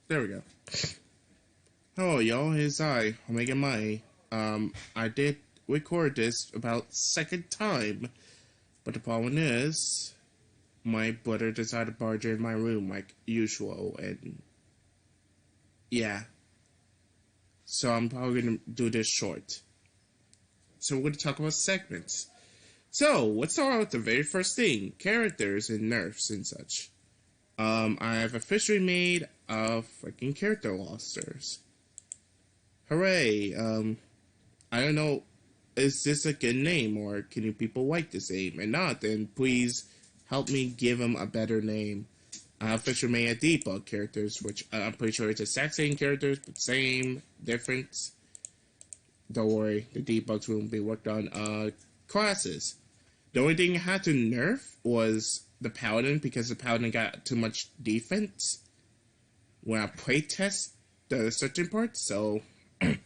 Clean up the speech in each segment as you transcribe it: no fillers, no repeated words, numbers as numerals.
There we go. Hello, y'all. It's I, Omega Mai. I did record this about second time, but the problem is, my brother decided to barge in my room like usual, and yeah. So I'm probably gonna do this short. So we're gonna talk about segments. So let's start out with the very first thing: characters and nerfs and such. I have officially made a freaking character rosters. Hooray! I don't know, is this a good name, or can you people like this name? And not, then please help me give them a better name. I officially made a debug characters, which I'm pretty sure it's the exact same characters, but same difference. Don't worry, the debugs will be worked on. Classes. The only thing I had to nerf was the Paladin, because the Paladin got too much defense when I playtest the certain parts, so I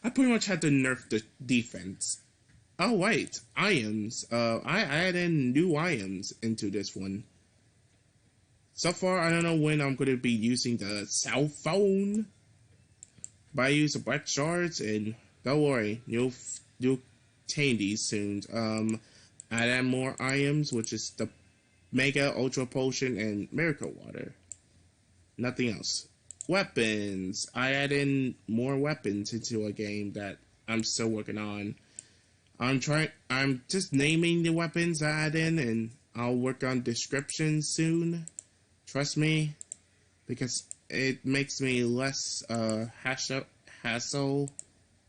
pretty much had to nerf the defense. Oh wait, items. I added in new items into this one. So far, I don't know when I'm going to be using the cell phone, but I use the black shards, and don't worry, you'll obtain these soon. I add more items, which is the Mega Ultra Potion and Miracle Water. Nothing else. Weapons. I add in more weapons into a game that I'm still working on. I'm just naming the weapons I add in, and I'll work on descriptions soon. Trust me, because it makes me less hassle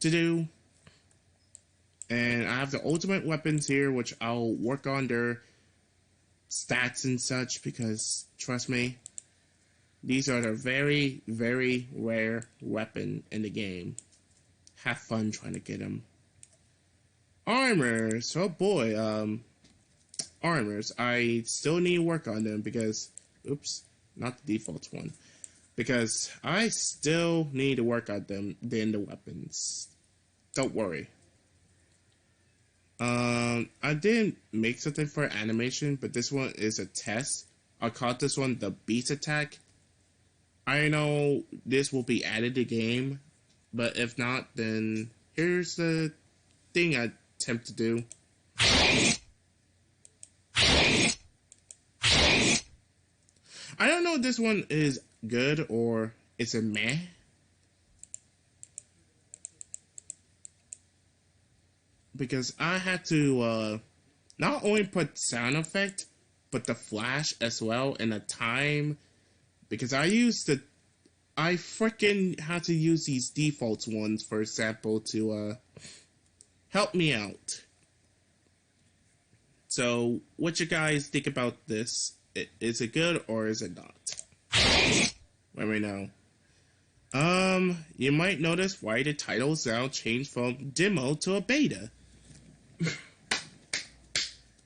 to do. And I have the ultimate weapons here, which I'll work on their stats and such, because trust me, these are the very, very rare weapon in the game. Have fun trying to get them. Armors, oh boy, armors. I still need to work on them because, oops, not the default one. Because I still need to work on them than the weapons. Don't worry. I didn't make something for animation, but this one is a test. I called this one the Beast Attack. I know this will be added to the game, but if not, then here's the thing I attempt to do. I don't know if this one is good or it's a meh. Because I had to not only put sound effect, but the flash as well, and the time. Because I freaking had to use these default ones, for example, to help me out. So, what you guys think about this? Is it good or is it not? Let me know. You might notice why the titles now changed from demo to a beta.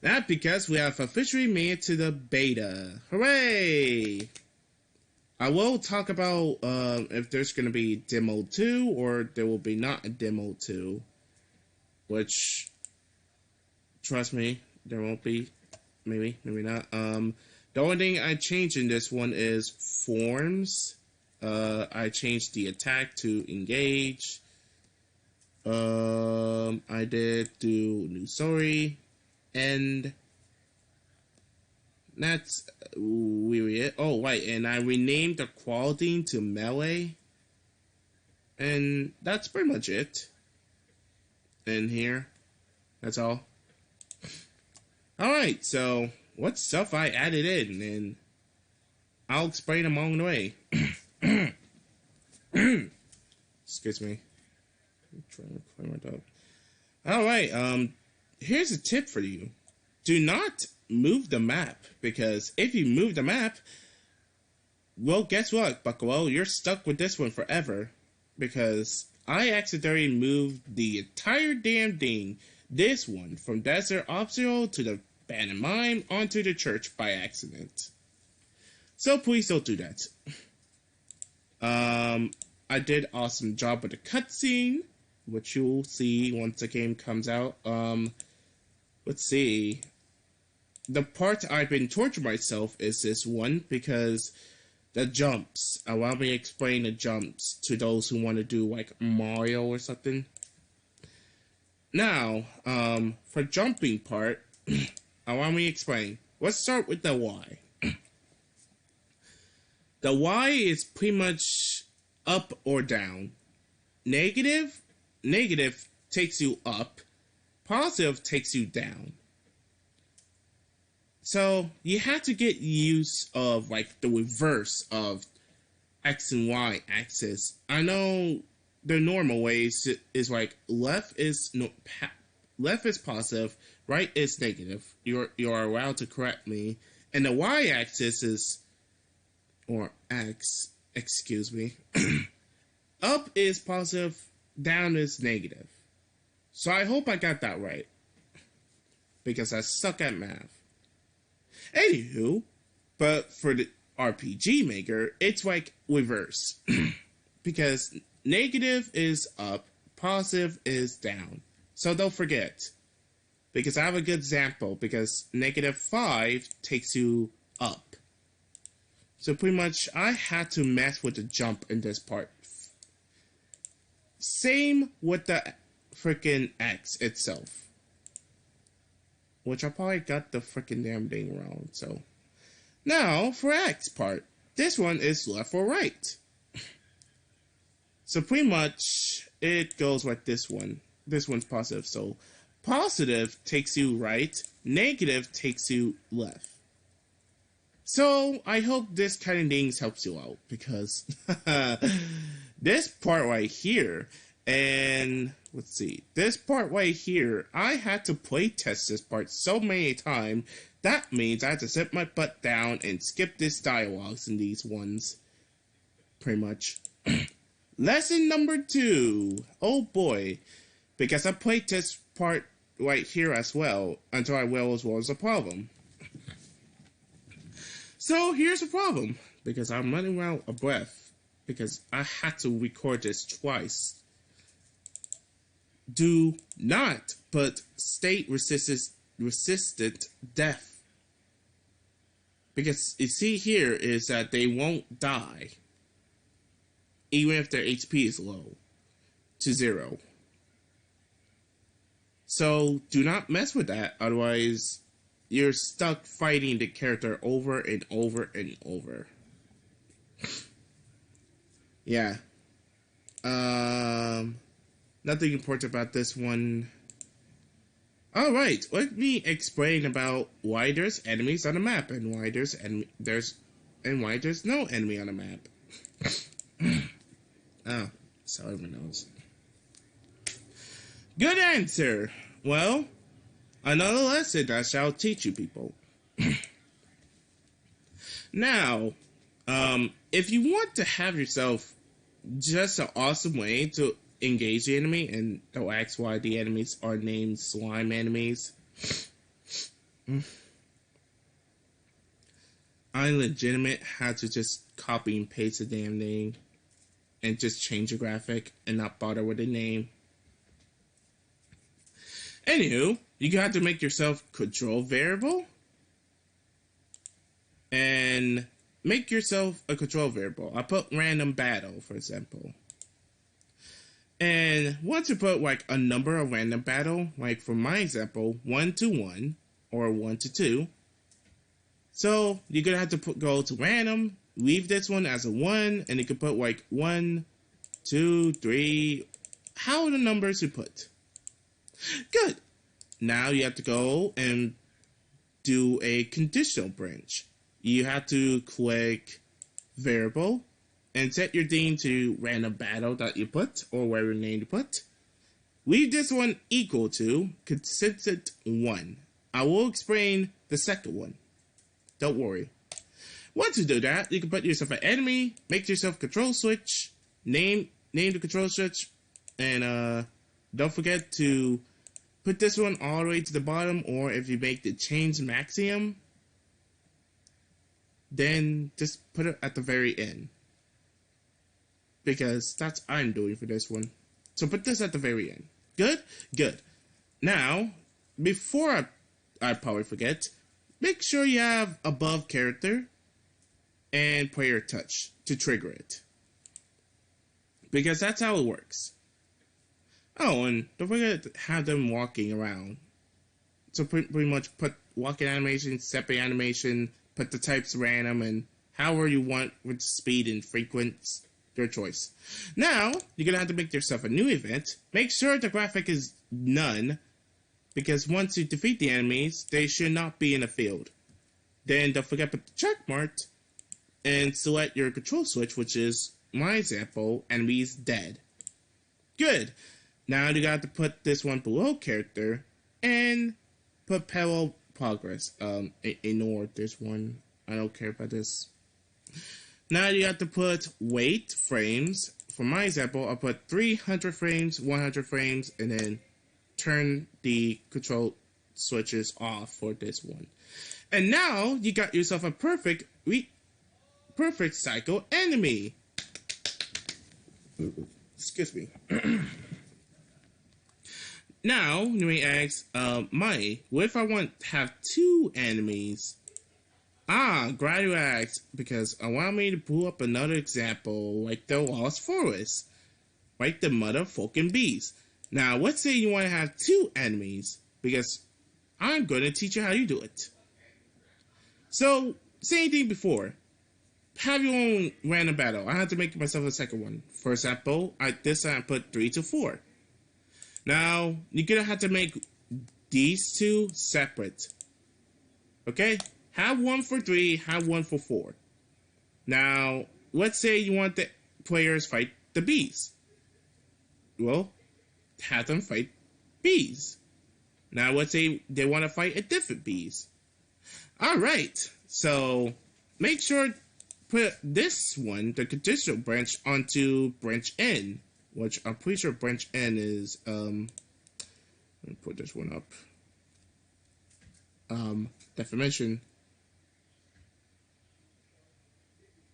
That's because we have officially made it to the beta. Hooray! I will talk about if there's going to be demo 2 or there will be not a demo 2. Which, trust me, there won't be. Maybe, maybe not. The only thing I changed in this one is forms. I changed the attack to engage. I did do new story, and that's weird. Oh, right, and I renamed the quality to melee, and that's pretty much it. In here, that's all. All right, so what stuff I added in, and I'll explain along the way. Excuse me. I'm trying to clear my dog. Alright, here's a tip for you. Do not move the map, because if you move the map, well, guess what, bucko? You're stuck with this one forever. Because I accidentally moved the entire damn thing, this one, from Desert Obstacle to the Abandoned Mine onto the church by accident. So please don't do that. I did an awesome job with the cutscene, which you'll see once the game comes out. Let's see. The part I've been torturing myself is this one, because the jumps. Allow me to explain the jumps to those who want to do like Mario or something. Now, for jumping part, allow me to explain. Let's start with the Y. The Y is pretty much up or down. Negative takes you up. Positive takes you down. So you have to get used of like the reverse of X and Y axis. I know the normal ways is like left is positive, right is negative. You're allowed to correct me, and the Y axis is, or X, excuse me. Up is positive, down is negative. So I hope I got that right, because I suck at math. Anywho, but for the RPG Maker, it's like reverse. Because negative is up, positive is down. So don't forget. Because I have a good example, because -5 takes you up. So pretty much, I had to mess with the jump in this part. Same with the freaking X itself. Which I probably got the freaking damn thing wrong, so. Now, for X part. This one is left or right. So pretty much, it goes like this one. This one's positive, so. Positive takes you right, negative takes you left. So, I hope this kind of things helps you out, because this part right here, and let's see, this part right here, I had to play test this part so many times, that means I had to sit my butt down and skip this dialogues in these ones, pretty much. Lesson number 2, oh boy, because I played this part right here as well, until I realized what was the problem. So here's the problem, because I'm running out of breath, because I had to record this twice. Do not put state resistant death. Because you see here is that they won't die, even if their HP is low to 0. So do not mess with that, otherwise you're stuck fighting the character over and over and over. Yeah. Nothing important about this one. Alright, let me explain about why there's enemies on the map and why there's no enemy on the map. Oh, sorry, my nose. Good answer! Well, another lesson I shall teach you people. Now, if you want to have yourself just an awesome way to engage the enemy, and don't ask why the enemies are named slime enemies. I legitimate had to just copy and paste the damn name and just change the graphic and not bother with the name. Anywho, you have to make yourself control variable and make yourself a control variable. I put random battle, for example. And once you put like a number of random battle, like for my example, 1 to 1 or 1 to 2. So you're gonna have to go to random, leave this one as a 1, and you can put like 1, 2, 3, how the numbers you put. Good. Now you have to go and do a conditional branch. You have to click variable and set your theme to random battle that you put, or whatever name you put. Leave this one equal to consistent 1. I will explain the second one. Don't worry. Once you do that, you can put yourself an enemy, make yourself control switch, name the control switch, and don't forget to put this one all the way to the bottom, or if you make the change maximum, then just put it at the very end. Because that's what I'm doing for this one. So put this at the very end. Good? Good. Now, before I probably forget, make sure you have above character and player touch to trigger it. Because that's how it works. Oh, and don't forget to have them walking around. So pretty much put walking animation, stepping animation, put the types random, and however you want with speed and frequency, your choice. Now, you're going to have to make yourself a new event. Make sure the graphic is none, because once you defeat the enemies, they should not be in the field. Then don't forget to put the check mark and select your control switch, which is, my example, enemies dead. Good. Now you got to put this one below character and put parallel progress. Ignore this one. I don't care about this. Now you got to put wait frames. For my example, I'll put 300 frames, 100 frames, and then turn the control switches off for this one. And now you got yourself a perfect cycle enemy. Excuse me. Now, you may ask, what if I want to have two enemies? Glad you asked, because allow me to pull up another example, like the Lost Forest, like the motherfucking bees. Now, let's say you want to have two enemies, because I'm going to teach you how you do it. So, same thing before. Have your own random battle. I have to make myself a second one. For example, this time I put 3 to 4. Now, you're going to have to make these two separate. Okay? Have one for 3, have one for 4. Now, let's say you want the players fight the bees. Well, have them fight bees. Now, let's say they want to fight a different bees. Alright, so make sure put this one, the conditional branch, onto branch N. Which I'm pretty sure branch N is, let me put this one up. Definition.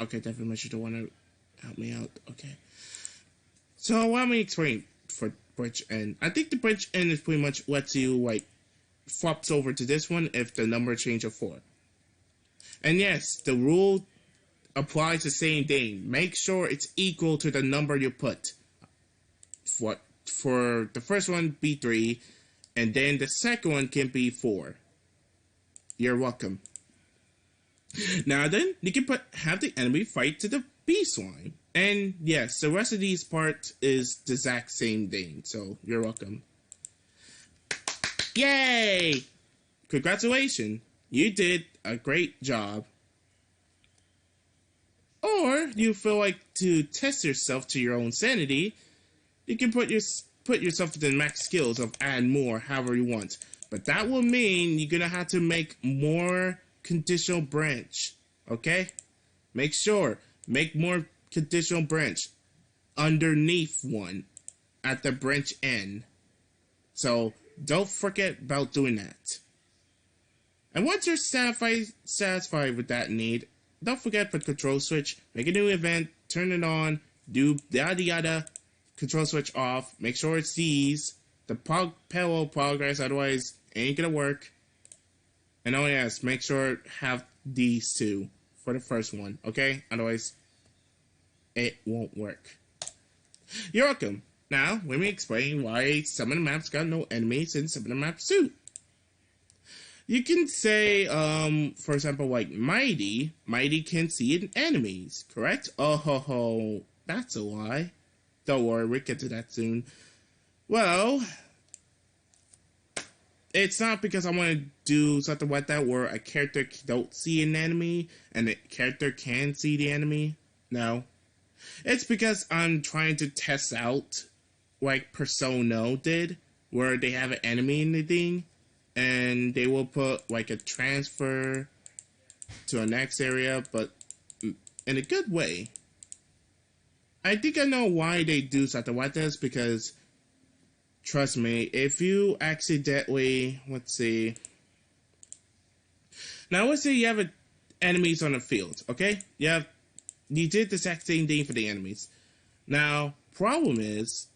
Okay, definition don't want to help me out. Okay. So, let me explain for branch N. I think the branch N is pretty much lets you, like, flops over to this one if the number change of 4. And yes, the rule applies the same thing. Make sure it's equal to the number you put. For the first one be 3, and then the second one can be 4. You're welcome. Now then, you can have the enemy fight to the bee slime. And yes, the rest of these parts is the exact same thing, so you're welcome. Yay! Congratulations, you did a great job. Or you feel like to test yourself to your own sanity, you can put yourself to the max skills of add more however you want. But that will mean you're gonna have to make more conditional branch. Okay? Make sure. Make more conditional branch underneath one at the branch N. So don't forget about doing that. And once you're satisfied with that need, don't forget to put control switch, make a new event, turn it on, do yada yada. Control switch off, make sure it sees the parallel progress, otherwise it ain't gonna work. And oh yes, make sure have these two for the first one, okay? Otherwise, it won't work. You're welcome. Now, let me explain why some of the maps got no enemies and some of the maps do. You can say, for example, like Mighty can see enemies, correct? Oh ho ho, that's a lie. Don't worry, we'll get to that soon. Well, it's not because I want to do something like that where a character don't see an enemy and the character can see the enemy. No. It's because I'm trying to test out like Persona did, where they have an enemy in the thing and they will put like a transfer to a next area, but in a good way. I think I know why they do something like this, because trust me, if you accidentally, let's see. Now let's say you have enemies on the field, okay? You did the exact same thing for the enemies. Now, problem is,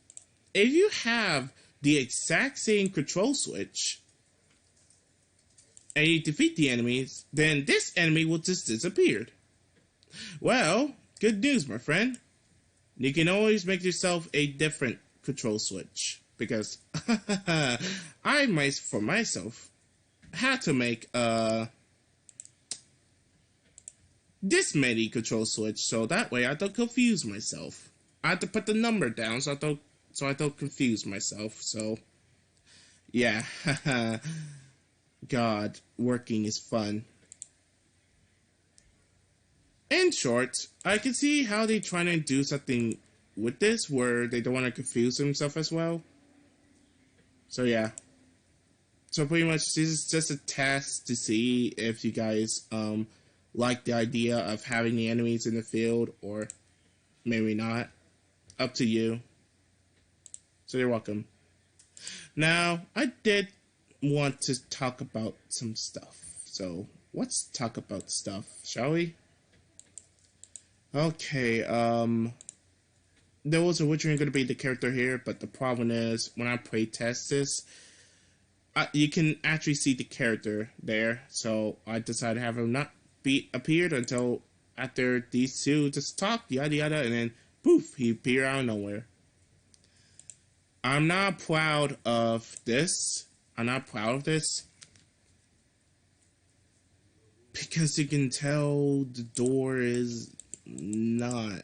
if you have the exact same control switch and you defeat the enemies, then this enemy will just disappear. Well, good news, my friend. You can always make yourself a different control switch. Because I might, for myself, had to make this many control switch so that way I don't confuse myself. I had to put the number down so I don't confuse myself. So yeah, God, working is fun. In short, I can see how they're trying to do something with this where they don't want to confuse themselves as well. So yeah. So pretty much this is just a test to see if you guys like the idea of having the enemies in the field or maybe not. Up to you. So you're welcome. Now, I did want to talk about some stuff. So let's talk about stuff, shall we? Okay, there was originally going to be the character here, but the problem is when I playtest this, you can actually see the character there. So I decided to have him not be appeared until after these two just talked, yada yada, and then poof, he appeared out of nowhere. I'm not proud of this. I'm not proud of this. Because you can tell the door is not,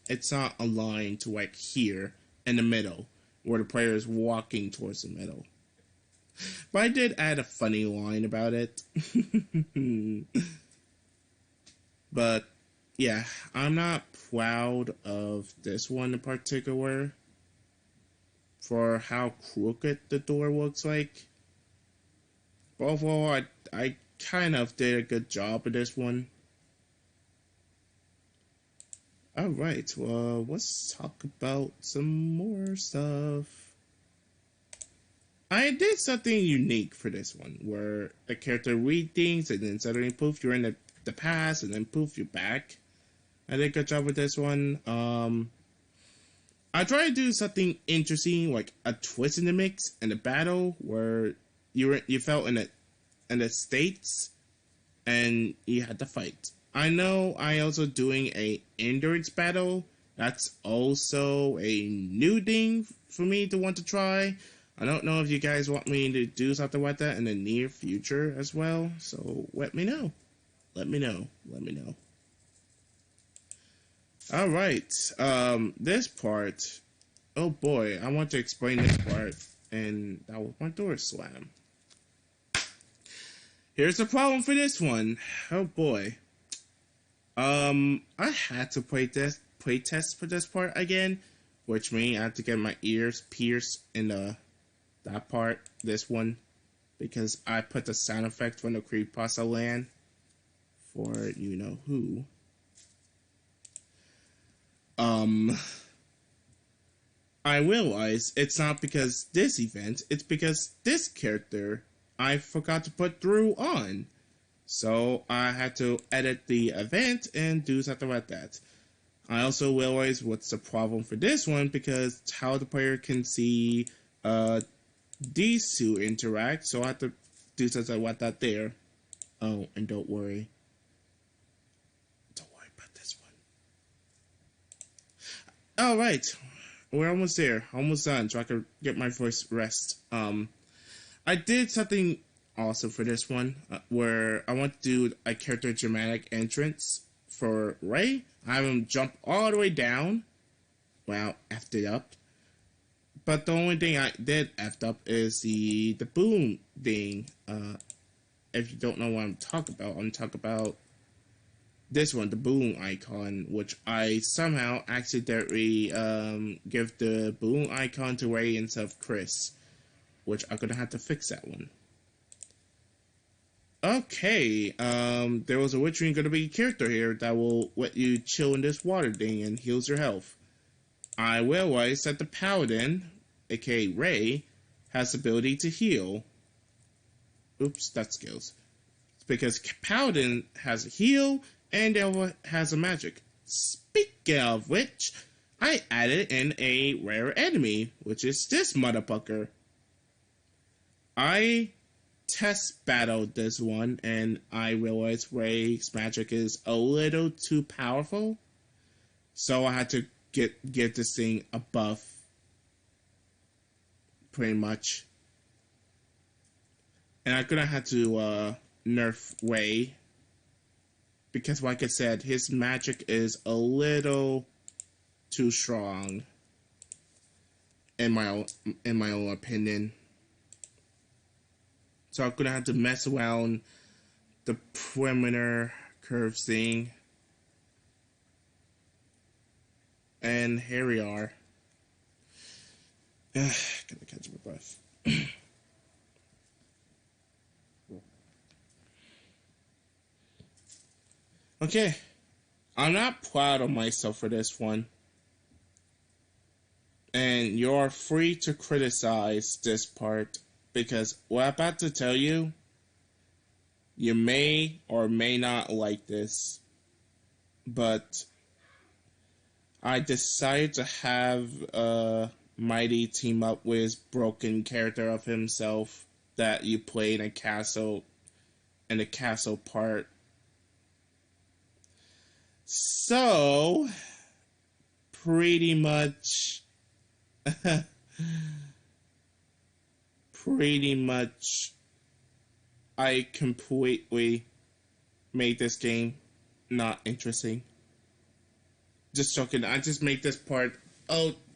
it's not aligned to like here in the middle, where the player is walking towards the middle. But I did add a funny line about it. But yeah, I'm not proud of this one in particular for how crooked the door looks like. But overall, I kind of did a good job of this one. Alright, well, let's talk about some more stuff. I did something unique for this one, where the character read things and then suddenly poof, you're in the past, and then poof, you're back. I did a good job with this one. I tried to do something interesting, like a twist in the mix in the battle, where you felt in the states, and you had to fight. I know I also doing a endurance battle. That's also a new thing for me to want to try. I don't know if you guys want me to do something like that in the near future as well. So let me know. Let me know. Let me know. Alright. This part. Oh boy, I want to explain this part. And that was my door slam. Here's the problem for this one. Oh boy. I had to play test for this part again, which means I had to get my ears pierced in that part, this one, because I put the sound effect from the Creepypasta land for you know who. I realize it's not because this event, it's because this character I forgot to put through on. So I had to edit the event and do something like that. I also realized what's the problem for this one, because how the player can see these two interact, so I have to do something like that there. Oh, and don't worry. Don't worry about this one. Alright, we're almost there. Almost done, so I can get my first rest. I did something awesome for this one, where I want to do a character dramatic entrance for Ray. I have him jump all the way down. Well, effed it up. But the only thing I did effed up is the boom thing. If you don't know what I'm talking about this one, the boom icon, which I somehow accidentally give the boom icon to Ray instead of Chris, which I'm gonna have to fix that one. Okay, there was originally going to be a character here that will let you chill in this water thing and heals your health. I realized that the Paladin, aka Ray, has the ability to heal. Oops, that skills. It's because Paladin has a heal and has a magic. Speaking of which, I added in a rare enemy, which is this motherfucker. I test battled this one, and I realized Ray's magic is a little too powerful, so I had to get this thing a buff, pretty much. And I'm gonna have to nerf Ray, because like I said, his magic is a little too strong in my own opinion. So I'm gonna have to mess around the perimeter curve thing. And here we are. Gotta catch my breath. Okay. I'm not proud of myself for this one. And you're free to criticize this part, because what I'm about to tell you, you may or may not like this, but I decided to have Mighty team up with his broken character of himself that you play in a castle, in the castle part. So, pretty much, I completely made this game not interesting. Just joking. I just made this part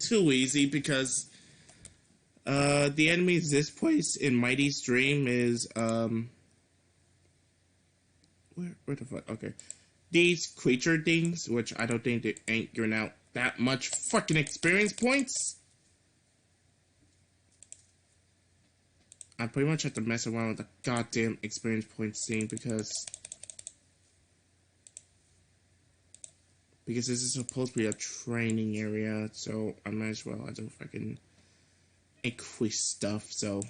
too easy, because the enemies this place in Mighty's Dream is where the fuck? Okay, these creature things, which I don't think they ain't giving out that much fucking experience points. I pretty much have to mess around with the goddamn experience points thing, because this is supposed to be a training area, so I might as well have to fucking increase stuff. So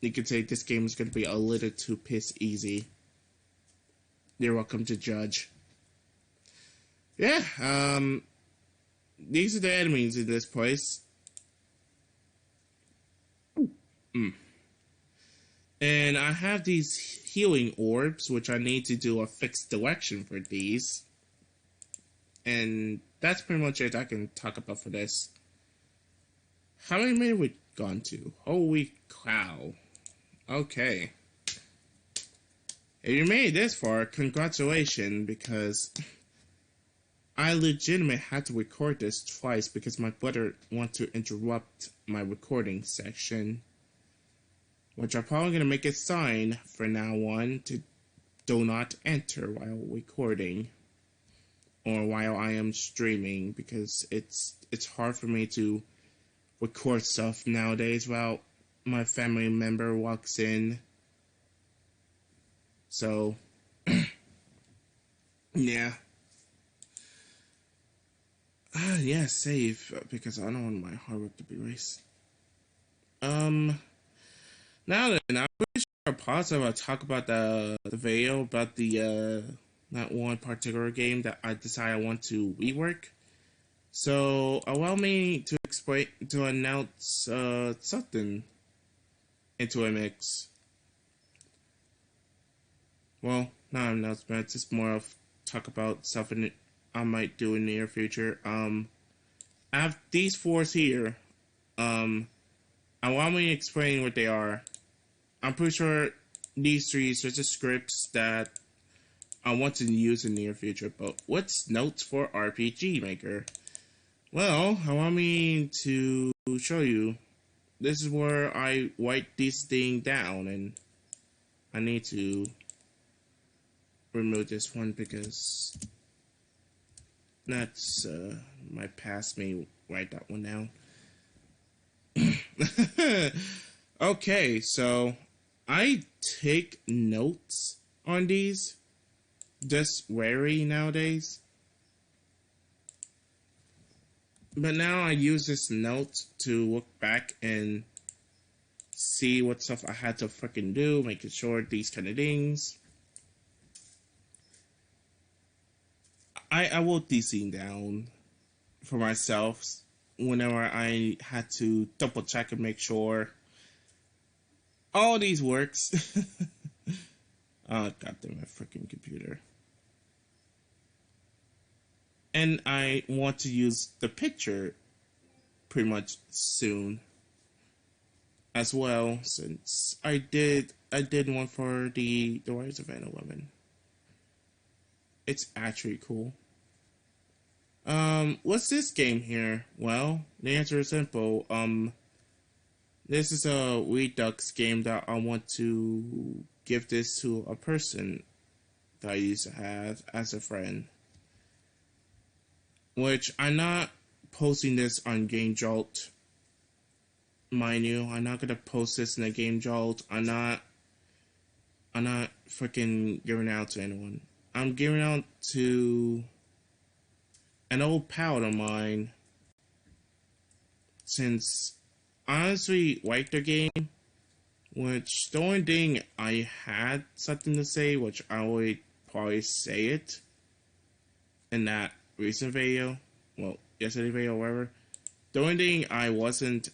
you could say this game is going to be a little too piss easy. You're welcome to judge. Yeah, these are the enemies in this place. And I have these healing orbs, which I need to do a fixed direction for these. And that's pretty much it I can talk about for this. How many minutes we gone to? Holy cow. Okay. If you made it this far, congratulations, because I legitimately had to record this twice because my brother wanted to interrupt my recording section, which I'm probably going to make a sign from now on to do not enter while recording or while I am streaming, because it's hard for me to record stuff nowadays while my family member walks in. So, yeah. Yeah, save, because I don't want my hard work to be erased. Now then, I'm pretty sure positive I'll talk about the video about the, that one particular game that I decided I want to rework. So, allow me to explain, to announce, something into a mix. Well, not an announcement, it's just more of talk about stuff I might do in the near future. I have these fours here. Allow me to explain what they are. I'm pretty sure these three are just scripts that I want to use in the near future, but what's notes for RPG Maker? Well, allow me to show you. This is where I write this thing down, and I need to remove this one because that's my past me write that one down. Okay, so I take notes on these, just wary nowadays. But now I use this note to look back and see what stuff I had to freaking do, making sure these kind of things. I wrote these things down for myself whenever I had to double check and make sure all these works. Oh, goddamn my freaking computer. And I want to use the picture pretty much soon as well, since I did one for the Rise of Anna Women. It's actually cool. What's this game here? Well, the answer is simple. This is a Redux game that I want to give this to a person that I used to have as a friend. Which I'm not posting this on Game Jolt. Mind you, I'm not gonna post this in a Game Jolt. I'm not freaking giving it out to anyone. I'm giving it out to an old pal of mine, since I honestly like the game, which the only thing I had something to say, which I would probably say it in that recent video, well, yesterday video, or whatever. The only thing I wasn't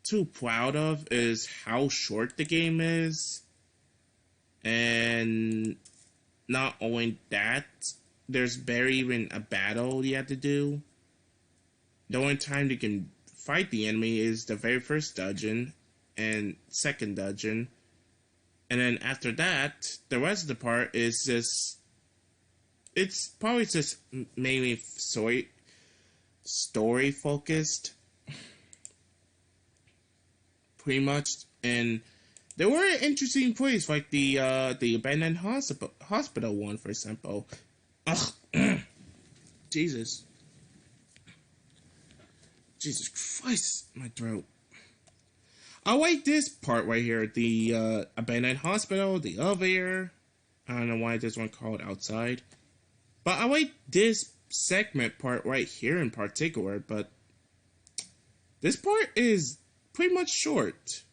too proud of is how short the game is. And not only that, there's barely even a battle you have to do. The only time you can fight the enemy is the very first dungeon and second dungeon. And then after that, the rest of the part is just... It's probably just mainly story focused. Pretty much. And there were interesting plays, like the abandoned hospital one, for example. Ugh. Jesus Christ, my throat. I like this part right here, the abandoned hospital, the elevator. I don't know why this one called outside, but I like this segment part right here in particular. But this part is pretty much short.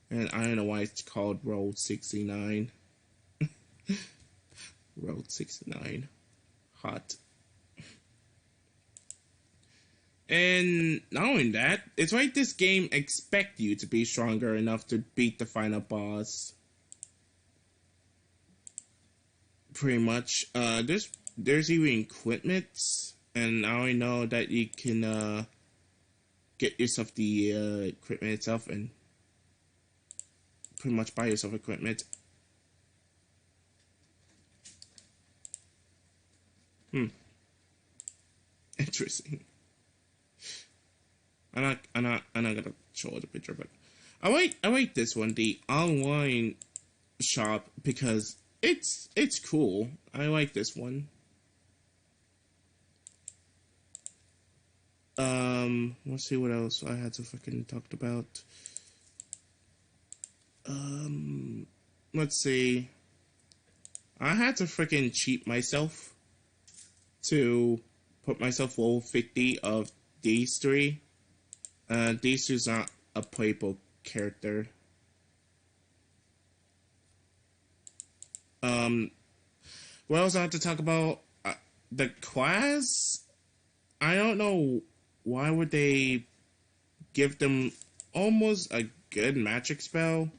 And I don't know why it's called Road 69. Road 69. Hot. And not only that, it's like this game expects you to be stronger enough to beat the final boss. Pretty much. There's even equipment. And I only know that you can get yourself the equipment itself and pretty much buy yourself equipment. Interesting. I'm not gonna show the picture, but I like this one, the online shop, because it's cool. I like this one. Let's see what else I had to fucking talk about. Let's see. I had to freaking cheat myself to put myself level 50 of these three. These two's not a playable character. What else I have to talk about? The class? I don't know why would they give them almost a good magic spell.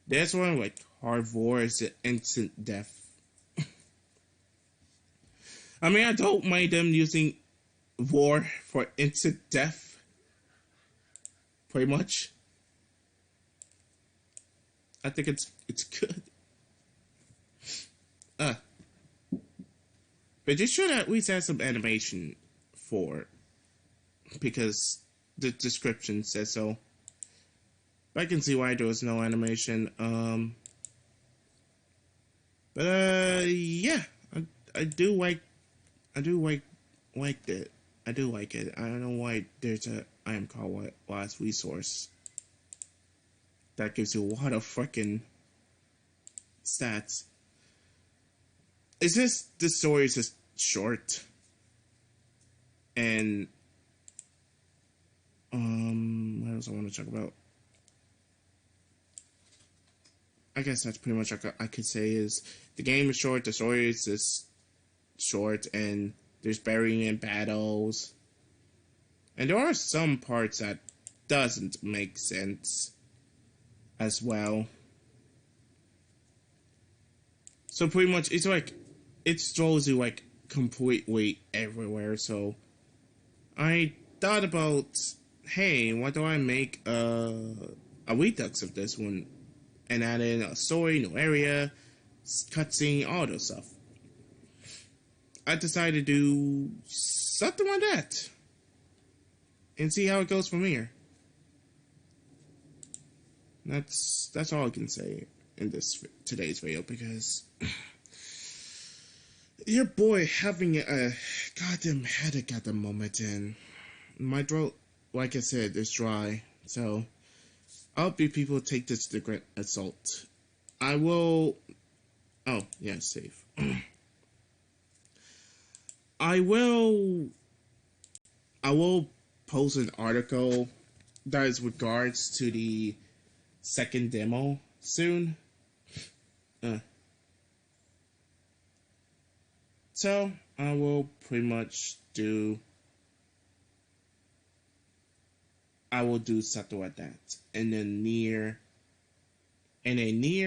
This one, like, Hardvor is an instant death. I mean, I don't mind them using War for instant death. Pretty much. I think it's good. But you should at least have some animation for it, because the description says so. But I can see why there was no animation. Yeah, I do like it. I do like it. I don't know why there's a I am called last resource that gives you a lot of freaking stats. It's just the story is just short, and what else I want to talk about? I guess that's pretty much I could say is the game is short, the story is just short, and there's burying in battles. And there are some parts that doesn't make sense as well. So pretty much it's like it throws you like completely everywhere. So I thought about, hey, why don't I make a redux of this one and add in a story, new area, cutscene, all those stuff. I decided to do something like that and see how it goes from here. That's all I can say in today's video, because your boy having a goddamn headache at the moment, and my throat, like I said, is dry. So I hope you people take this to great assault. I will. Oh yeah, save. I will post an article that is regards to the second demo soon. So I will pretty much do. I will do something like that in a near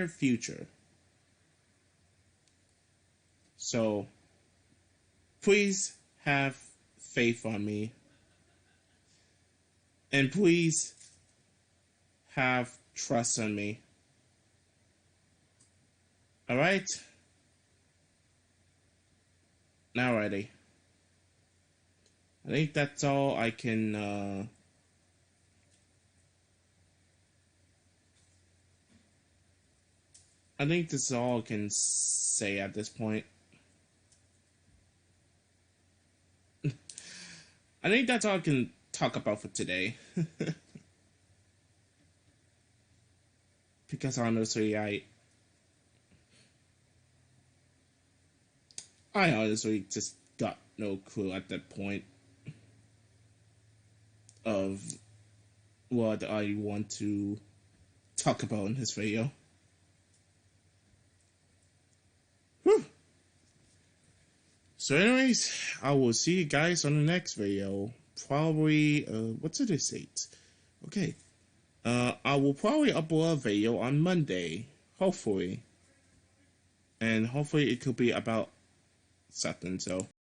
future. So please have faith on me. And please have trust on me. Alright? Now ready. I think that's all I can I think this is all I can say at this point. I think that's all I can talk about for today. Because honestly, I honestly just got no clue at that point of what I want to talk about in this video. Whew. So anyways, I will see you guys on the next video. Probably, what's today's date? Okay. I will probably upload a video on Monday. Hopefully. And hopefully it could be about something, so.